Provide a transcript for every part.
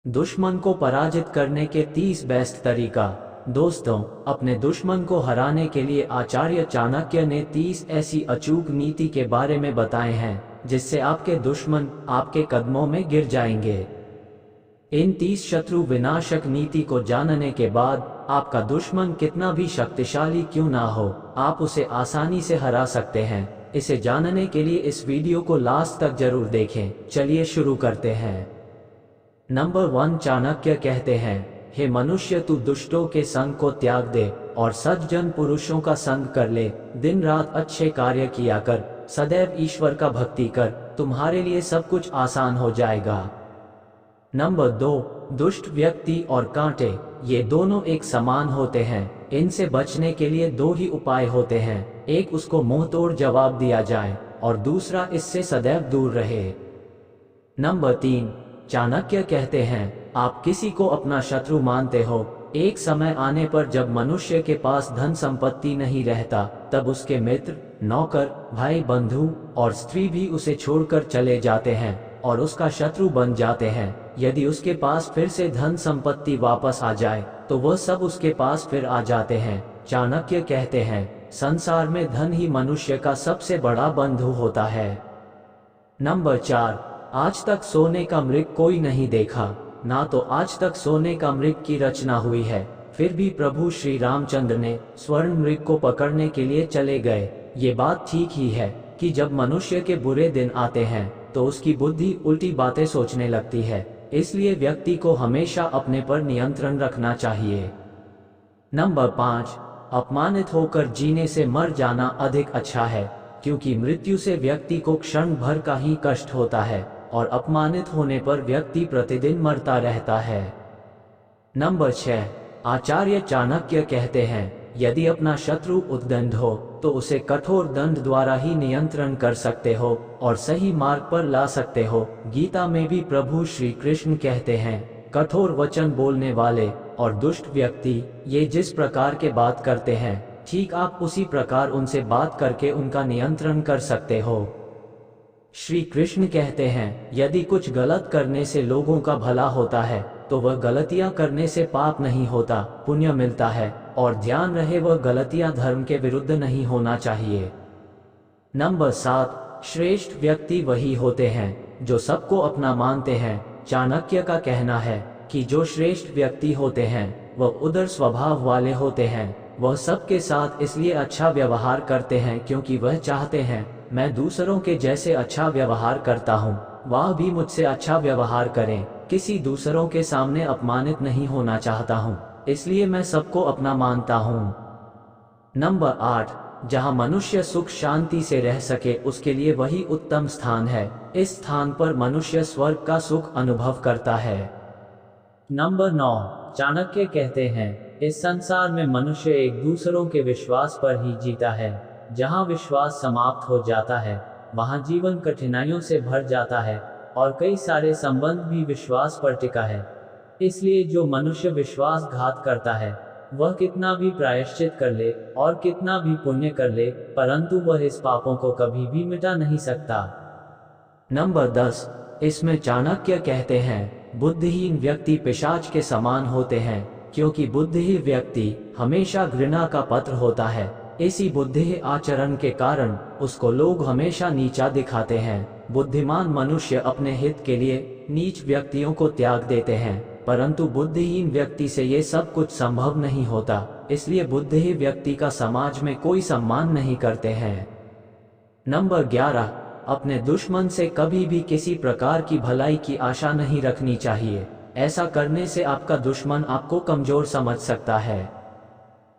दुश्मन को पराजित करने के 30 बेस्ट तरीका। दोस्तों, अपने दुश्मन को हराने के लिए आचार्य चाणक्य ने 30 ऐसी अचूक नीति के बारे में बताए हैं जिससे आपके दुश्मन आपके कदमों में गिर जाएंगे। इन 30 शत्रु विनाशक नीति को जानने के बाद आपका दुश्मन कितना भी शक्तिशाली क्यों ना हो, आप उसे आसानी से हरा सकते हैं। इसे जानने के लिए इस वीडियो को लास्ट तक जरूर देखें। चलिए शुरू करते हैं। नंबर 1, चाणक्य कहते हैं, हे मनुष्य, तू दुष्टों के संग को त्याग दे और सज्जन पुरुषों का संग कर ले। दिन रात अच्छे कार्य किया कर, सदैव ईश्वर का भक्ति कर, तुम्हारे लिए सब कुछ आसान हो जाएगा। नंबर 2, दुष्ट व्यक्ति और कांटे, ये दोनों एक समान होते हैं। इनसे बचने के लिए दो ही उपाय होते हैं, एक उसको मुंहतोड़ जवाब दिया जाए और दूसरा इससे सदैव दूर रहे। नंबर 3, चाणक्य कहते हैं, आप किसी को अपना शत्रु मानते हो। एक समय आने पर जब मनुष्य के पास धन संपत्ति नहीं रहता, तब उसके मित्र, नौकर, भाई, बंधु और स्त्री भी उसे छोड़कर चले जाते हैं और उसका शत्रु बन जाते हैं। यदि उसके पास फिर से धन संपत्ति वापस आ जाए तो वह सब उसके पास फिर आ जाते हैं। चाणक्य कहते हैं, संसार में धन ही मनुष्य का सबसे बड़ा बंधु होता है। नंबर 4, आज तक सोने का मृग कोई नहीं देखा, ना तो आज तक सोने का मृग की रचना हुई है। फिर भी प्रभु श्री रामचंद्र ने स्वर्ण मृग को पकड़ने के लिए चले गए। ये बात ठीक ही है कि जब मनुष्य के बुरे दिन आते हैं तो उसकी बुद्धि उल्टी बातें सोचने लगती है, इसलिए व्यक्ति को हमेशा अपने पर नियंत्रण रखना चाहिए। नंबर 5, अपमानित होकर जीने से मर जाना अधिक अच्छा है, क्योंकि मृत्यु से व्यक्ति को क्षण भर का ही कष्ट होता है और अपमानित होने पर व्यक्ति प्रतिदिन मरता रहता है। नंबर 6, आचार्य चाणक्य कहते हैं, यदि अपना शत्रु उद्दंड हो तो उसे कठोर दंड द्वारा ही नियंत्रण कर सकते हो और सही मार्ग पर ला सकते हो। गीता में भी प्रभु श्री कृष्ण कहते हैं, कठोर वचन बोलने वाले और दुष्ट व्यक्ति ये जिस प्रकार के बात करते हैं, ठीक आप उसी प्रकार उनसे बात करके उनका नियंत्रण कर सकते हो। श्री कृष्ण कहते हैं, यदि कुछ गलत करने से लोगों का भला होता है तो वह गलतियां करने से पाप नहीं होता, पुण्य मिलता है। और ध्यान रहे, वह गलतियां धर्म के विरुद्ध नहीं होना चाहिए। नंबर 7, श्रेष्ठ व्यक्ति वही होते हैं जो सबको अपना मानते हैं। चाणक्य का कहना है कि जो श्रेष्ठ व्यक्ति होते हैं वह उदार स्वभाव वाले होते हैं। वह सबके साथ इसलिए अच्छा व्यवहार करते हैं क्योंकि वह चाहते हैं, मैं दूसरों के जैसे अच्छा व्यवहार करता हूँ, वह भी मुझसे अच्छा व्यवहार करें। किसी दूसरों के सामने अपमानित नहीं होना चाहता हूँ, इसलिए मैं सबको अपना मानता हूँ। नंबर 8, जहाँ मनुष्य सुख शांति से रह सके उसके लिए वही उत्तम स्थान है। इस स्थान पर मनुष्य स्वर्ग का सुख अनुभव करता है। नंबर 9, चाणक्य कहते हैं, इस संसार में मनुष्य एक दूसरों के विश्वास पर ही जीता है। जहाँ विश्वास समाप्त हो जाता है वहाँ जीवन कठिनाइयों से भर जाता है और कई सारे संबंध भी विश्वास पर टिका है। इसलिए जो मनुष्य विश्वासघात करता है वह कितना भी प्रायश्चित कर ले और कितना भी पुण्य कर ले, परंतु वह इस पापों को कभी भी मिटा नहीं सकता। नंबर 10, इसमें चाणक्य कहते हैं, बुद्धिहीन व्यक्ति पिशाच के समान होते हैं, क्योंकि बुद्धिहीन व्यक्ति हमेशा घृणा का पात्र होता है। इसी बुद्धिहीन आचरण के कारण उसको लोग हमेशा नीचा दिखाते हैं। बुद्धिमान मनुष्य अपने हित के लिए नीच व्यक्तियों को त्याग देते हैं, परंतु बुद्धिहीन व्यक्ति से ये सब कुछ संभव नहीं होता, इसलिए बुद्धिहीन व्यक्ति का समाज में कोई सम्मान नहीं करते हैं। नंबर 11, अपने दुश्मन से कभी भी किसी प्रकार की भलाई की आशा नहीं रखनी चाहिए। ऐसा करने से आपका दुश्मन आपको कमजोर समझ सकता है।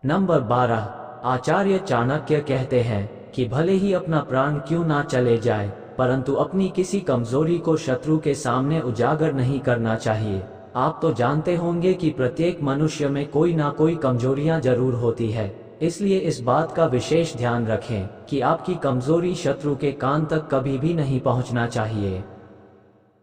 नंबर 12, आचार्य चाणक्य कहते हैं कि भले ही अपना प्राण क्यों ना चले जाए, परंतु अपनी किसी कमजोरी को शत्रु के सामने उजागर नहीं करना चाहिए। आप तो जानते होंगे कि प्रत्येक मनुष्य में कोई ना कोई कमजोरियां जरूर होती है, इसलिए इस बात का विशेष ध्यान रखें कि आपकी कमजोरी शत्रु के कान तक कभी भी नहीं पहुंचना चाहिए।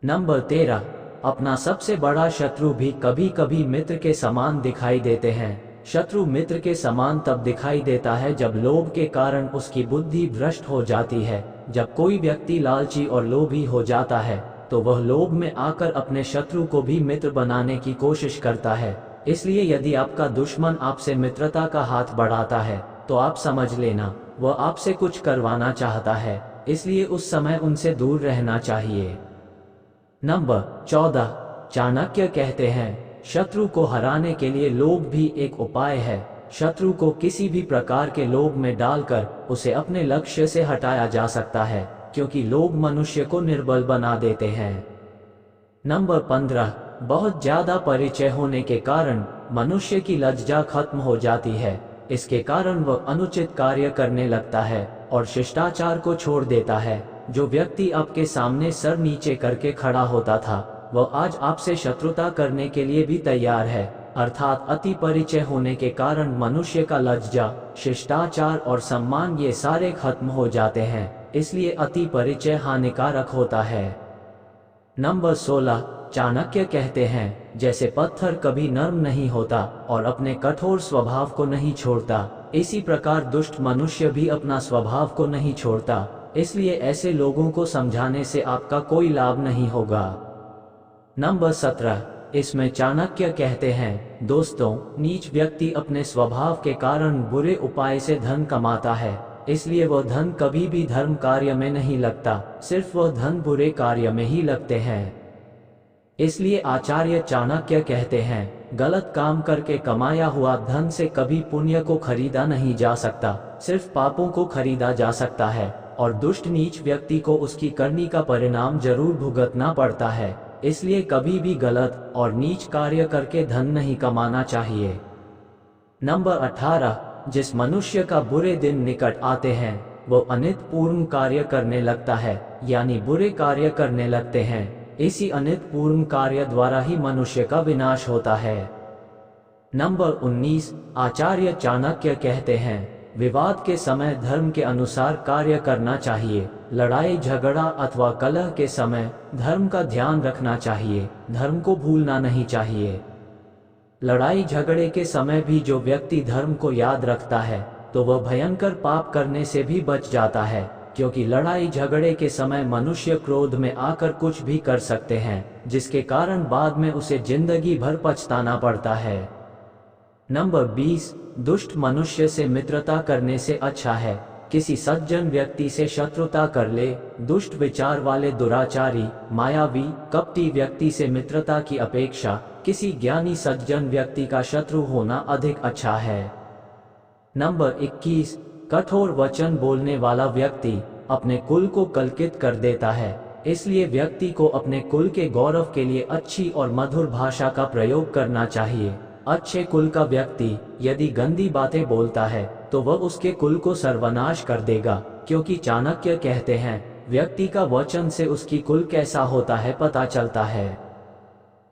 नंबर 13, अपना सबसे बड़ा शत्रु भी कभी कभी मित्र के समान दिखाई देते हैं। शत्रु मित्र के समान तब दिखाई देता है जब लोभ के कारण उसकी बुद्धि भ्रष्ट हो जाती है। जब कोई व्यक्ति लालची और लोभी हो जाता है तो वह लोभ में आकर अपने शत्रु को भी मित्र बनाने की कोशिश करता है। इसलिए यदि आपका दुश्मन आपसे मित्रता का हाथ बढ़ाता है तो आप समझ लेना वह आपसे कुछ करवाना चाहता है, इसलिए उस समय उनसे दूर रहना चाहिए। नंबर 14, चाणक्य कहते हैं शत्रु को हराने के लिए लोभ भी एक उपाय है। शत्रु को किसी भी प्रकार के लोभ में डालकर उसे अपने लक्ष्य से हटाया जा सकता है, क्योंकि लोभ मनुष्य को निर्बल बना देते हैं। नंबर 15, बहुत ज्यादा परिचय होने के कारण मनुष्य की लज्जा खत्म हो जाती है। इसके कारण वह अनुचित कार्य करने लगता है और शिष्टाचार को छोड़ देता है। जो व्यक्ति आपके सामने सर नीचे करके खड़ा होता था वह आज आपसे शत्रुता करने के लिए भी तैयार है। अर्थात अति परिचय होने के कारण मनुष्य का लज्जा, शिष्टाचार और सम्मान ये सारे खत्म हो जाते हैं, इसलिए अति परिचय हानिकारक होता है। नंबर 16, चाणक्य कहते हैं जैसे पत्थर कभी नर्म नहीं होता और अपने कठोर स्वभाव को नहीं छोड़ता, इसी प्रकार दुष्ट मनुष्य भी अपना स्वभाव को नहीं छोड़ता। इसलिए ऐसे लोगों को समझाने से आपका कोई लाभ नहीं होगा। नंबर 17, इसमें चाणक्य कहते हैं दोस्तों, नीच व्यक्ति अपने स्वभाव के कारण बुरे उपाय से धन कमाता है, इसलिए वह धन कभी भी धर्म कार्य में नहीं लगता, सिर्फ वह धन बुरे कार्य में ही लगते हैं। इसलिए आचार्य चाणक्य कहते हैं गलत काम करके कमाया हुआ धन से कभी पुण्य को खरीदा नहीं जा सकता, सिर्फ पापों को खरीदा जा सकता है, और दुष्ट नीच व्यक्ति को उसकी करनी का परिणाम जरूर भुगतना पड़ता है। इसलिए कभी भी गलत और नीच कार्य करके धन नहीं कमाना चाहिए। नंबर 18, जिस मनुष्य का बुरे दिन निकट आते हैं वो अनितपूर्ण कार्य करने लगता है, यानी बुरे कार्य करने लगते हैं। इसी अनितपूर्ण कार्य द्वारा ही मनुष्य का विनाश होता है। नंबर 19, आचार्य चाणक्य कहते हैं विवाद के समय धर्म के अनुसार कार्य करना चाहिए। लड़ाई झगड़ा अथवा कलह के समय धर्म का ध्यान रखना चाहिए, धर्म को भूलना नहीं चाहिए। लड़ाई झगड़े के समय भी जो व्यक्ति धर्म को याद रखता है तो वह भयंकर पाप करने से भी बच जाता है, क्योंकि लड़ाई झगड़े के समय मनुष्य क्रोध में आकर कुछ भी कर सकते हैं, जिसके कारण बाद में उसे जिंदगी भर पछताना पड़ता है। नंबर 20, दुष्ट मनुष्य से मित्रता करने से अच्छा है किसी सज्जन व्यक्ति से शत्रुता कर ले। दुष्ट विचार वाले दुराचारी, मायावी, कपटी व्यक्ति से मित्रता की अपेक्षा किसी ज्ञानी सज्जन व्यक्ति का शत्रु होना अधिक अच्छा है। नंबर 21, कठोर वचन बोलने वाला व्यक्ति अपने कुल को कलंकित कर देता है, इसलिए व्यक्ति को अपने कुल के गौरव के लिए अच्छी और मधुर भाषा का प्रयोग करना चाहिए। अच्छे कुल का व्यक्ति यदि गंदी बातें बोलता है तो वह उसके कुल को सर्वनाश कर देगा, क्योंकि चाणक्य कहते हैं व्यक्ति का वचन से उसकी कुल कैसा होता है पता चलता है।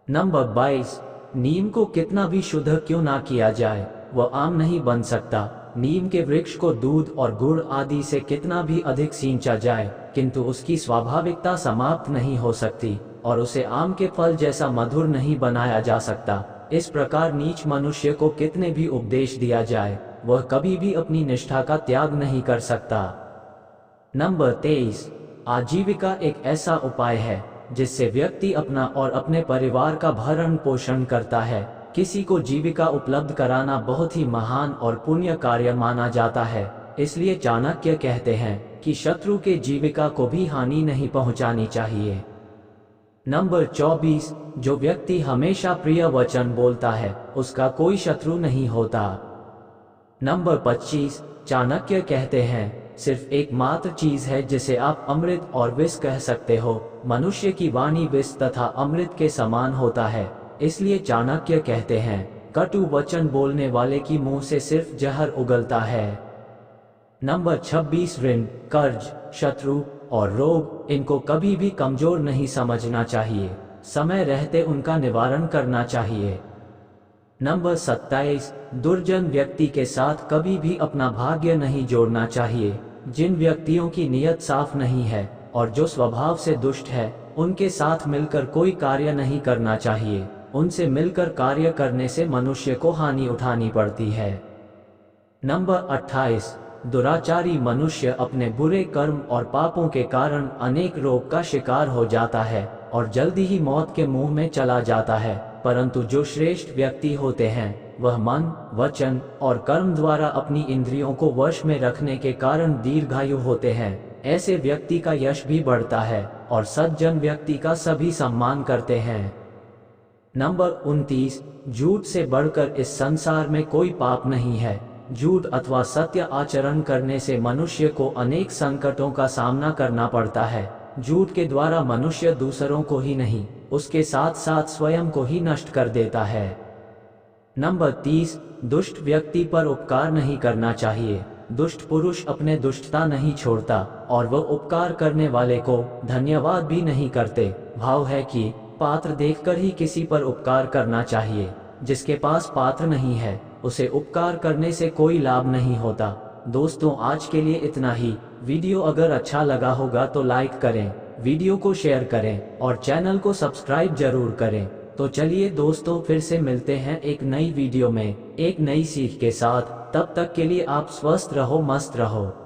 नंबर 22, नीम को कितना भी शुद्ध क्यों ना किया जाए वह आम नहीं बन सकता। नीम के वृक्ष को दूध और गुड़ आदि से कितना भी अधिक सींचा जाए किंतु उसकी स्वाभाविकता समाप्त नहीं हो सकती और उसे आम के फल जैसा मधुर नहीं बनाया जा सकता। इस प्रकार नीच मनुष्य को कितने भी उपदेश दिया जाए वह कभी भी अपनी निष्ठा का त्याग नहीं कर सकता। नंबर 23, आजीविका एक ऐसा उपाय है जिससे व्यक्ति अपना और अपने परिवार का भरण पोषण करता है। किसी को जीविका उपलब्ध कराना बहुत ही महान और पुण्य कार्य माना जाता है, इसलिए चाणक्य कहते हैं कि शत्रु के जीविका को भी हानि नहीं पहुंचानी चाहिए। नंबर 24, जो व्यक्ति हमेशा प्रिय वचन बोलता है उसका कोई शत्रु नहीं होता। नंबर 25, चाणक्य कहते हैं सिर्फ एकमात्र चीज है जिसे आप अमृत और विष कह सकते हो। मनुष्य की वाणी विष तथा अमृत के समान होता है, इसलिए चाणक्य कहते हैं कटु वचन बोलने वाले की मुंह से सिर्फ जहर उगलता है। नंबर 26, ऋण, कर्ज, शत्रु और रोग, इनको कभी भी कमजोर नहीं समझना चाहिए, समय रहते उनका निवारण करना चाहिए। नंबर 27, दुर्जन व्यक्ति के साथ कभी भी अपना भाग्य नहीं जोड़ना चाहिए। जिन व्यक्तियों की नीयत साफ नहीं है और जो स्वभाव से दुष्ट है उनके साथ मिलकर कोई कार्य नहीं करना चाहिए। उनसे मिलकर कार्य करने से मनुष्य को हानि उठानी पड़ती है। नंबर 28, दुराचारी मनुष्य अपने बुरे कर्म और पापों के कारण अनेक रोग का शिकार हो जाता है और जल्दी ही मौत के मुंह में चला जाता है। परंतु जो श्रेष्ठ व्यक्ति होते हैं वह मन, वचन और कर्म द्वारा अपनी इंद्रियों को वश में रखने के कारण दीर्घायु होते हैं। ऐसे व्यक्ति का यश भी बढ़ता है और सज्जन व्यक्ति का सभी सम्मान करते हैं। नंबर 29, झूठ से बढ़कर इस संसार में कोई पाप नहीं है। झूठ अथवा सत्य आचरण करने से मनुष्य को अनेक संकटों का सामना करना पड़ता है। झूठ के द्वारा मनुष्य दूसरों को ही नहीं, उसके साथ साथ स्वयं को ही नष्ट कर देता है। नंबर 30, दुष्ट व्यक्ति पर उपकार नहीं करना चाहिए। दुष्ट पुरुष अपने दुष्टता नहीं छोड़ता और वह उपकार करने वाले को धन्यवाद भी नहीं करते। भाव है कि पात्र देखकर ही किसी पर उपकार करना चाहिए। जिसके पास पात्र नहीं है उसे उपकार करने से कोई लाभ नहीं होता। दोस्तों, आज के लिए इतना ही। वीडियो अगर अच्छा लगा होगा तो लाइक करें, वीडियो को शेयर करें और चैनल को सब्सक्राइब जरूर करें। तो चलिए दोस्तों, फिर से मिलते हैं एक नई वीडियो में एक नई सीख के साथ। तब तक के लिए आप स्वस्थ रहो, मस्त रहो।